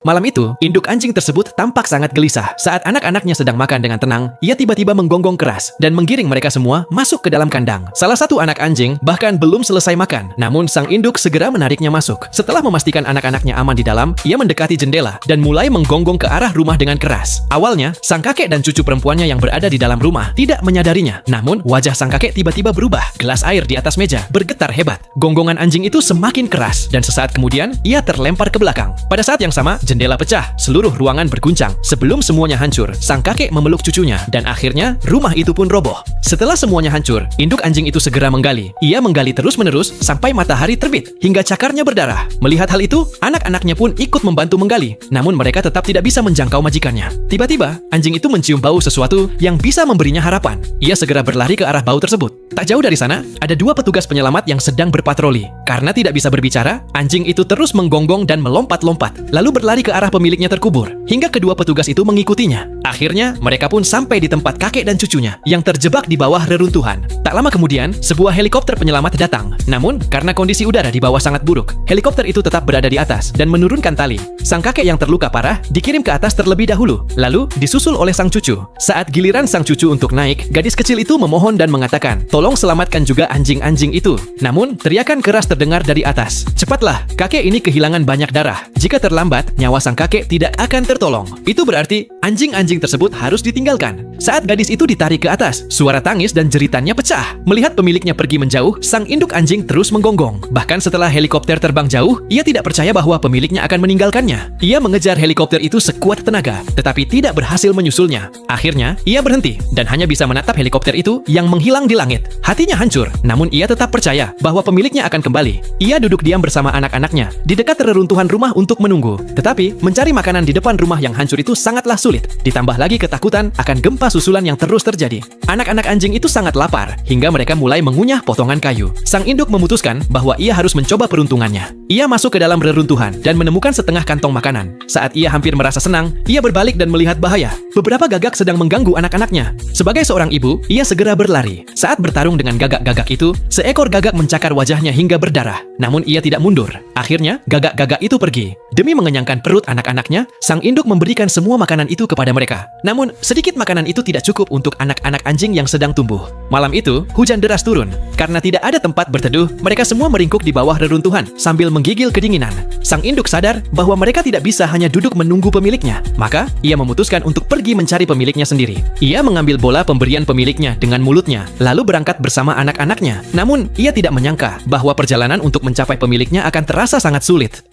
Malam itu, induk anjing tersebut tampak sangat gelisah. Saat anak-anaknya sedang makan dengan tenang, ia tiba-tiba menggonggong keras dan menggiring mereka semua masuk ke dalam kandang. Salah satu anak anjing bahkan belum selesai makan, namun sang induk segera menariknya masuk. Setelah memastikan anak-anaknya aman di dalam, ia mendekati jendela dan mulai menggonggong ke arah rumah dengan keras. Awalnya, sang kakek dan cucu perempuannya yang berada di dalam rumah tidak menyadarinya. Namun, wajah sang kakek tiba-tiba berubah. Gelas air di atas meja bergetar hebat. Gonggongan anjing itu semakin keras dan sesaat kemudian ia terlempar ke belakang. Pada saat yang sama, jendela pecah, seluruh ruangan berguncang. Sebelum semuanya hancur, sang kakek memeluk cucunya dan akhirnya rumah itu pun roboh. Setelah semuanya hancur, induk anjing itu segera menggali. Ia menggali terus-menerus sampai matahari terbit hingga cakarnya berdarah. Melihat hal itu, anak-anaknya pun ikut membantu menggali. Namun mereka tetap tidak bisa menjangkau majikannya. Tiba-tiba, anjing itu mencium bau sesuatu yang bisa memberinya harapan. Ia segera berlari ke arah bau tersebut. Tak jauh dari sana, ada dua petugas penyelamat yang sedang berpatroli. Karena tidak bisa berbicara, anjing itu terus menggonggong dan melompat-lompat, lalu berlari ke arah pemiliknya terkubur, hingga kedua petugas itu mengikutinya. Akhirnya, mereka pun sampai di tempat kakek dan cucunya yang terjebak di bawah reruntuhan. Tak lama kemudian, sebuah helikopter penyelamat datang. Namun, karena kondisi udara di bawah sangat buruk, helikopter itu tetap berada di atas dan menurunkan tali. Sang kakek yang terluka parah dikirim ke atas terlebih dahulu, lalu disusul oleh sang cucu. Saat giliran sang cucu untuk naik, gadis kecil itu memohon dan mengatakan, "Tolong selamatkan juga anjing-anjing itu." Namun, teriakan keras terdengar dari atas. "Cepatlah, kakek ini kehilangan banyak darah. Jika terlambat, nyawa sang kakek tidak akan tertolong." Itu berarti anjing-anjing tersebut harus ditinggalkan. Saat gadis itu ditarik ke atas, suara tangis dan jeritannya pecah. Melihat pemiliknya pergi menjauh, sang induk anjing terus menggonggong. Bahkan setelah helikopter terbang jauh, ia tidak percaya bahwa pemiliknya akan meninggalkannya. Ia mengejar helikopter itu sekuat tenaga, tetapi tidak berhasil menyusulnya. Akhirnya, ia berhenti dan hanya bisa menatap helikopter itu yang menghilang di langit. Hatinya hancur, namun ia tetap percaya bahwa pemiliknya akan kembali. Ia duduk diam bersama anak-anaknya di dekat reruntuhan rumah untuk menunggu. Tetapi, mencari makanan di depan rumah yang hancur itu sangatlah sulit. Ditambah lagi ketakutan akan gempa susulan yang terus terjadi. Anak-anak anjing itu sangat lapar, hingga mereka mulai mengunyah potongan kayu. Sang induk memutuskan bahwa ia harus mencoba peruntungannya. Ia masuk ke dalam reruntuhan dan menemukan setengah kantong makanan. Saat ia hampir merasa senang, ia berbalik dan melihat bahaya. Beberapa gagak sedang mengganggu anak-anaknya. Sebagai seorang ibu, ia segera berlari. Saat bertarung dengan gagak-gagak itu, seekor gagak mencakar wajahnya hingga berdarah. Namun ia tidak mundur. Akhirnya, gagak-gagak itu pergi. Demi mengenyangkan perut anak-anaknya, sang induk memberikan semua makanan itu kepada mereka. Namun, sedikit makanan itu tidak cukup untuk anak-anak anjing yang sedang tumbuh. Malam itu, hujan deras turun. Karena tidak ada tempat berteduh, mereka semua meringkuk di bawah reruntuhan sambil menggigil kedinginan. Sang induk sadar bahwa mereka tidak bisa hanya duduk menunggu pemiliknya. Maka, ia memutuskan untuk pergi mencari pemiliknya sendiri. Ia mengambil bola pemberian pemiliknya dengan mulutnya, lalu berangkat bersama anak-anaknya. Namun, ia tidak menyangka bahwa perjalanan untuk mencapai pemiliknya akan terasa sangat sulit.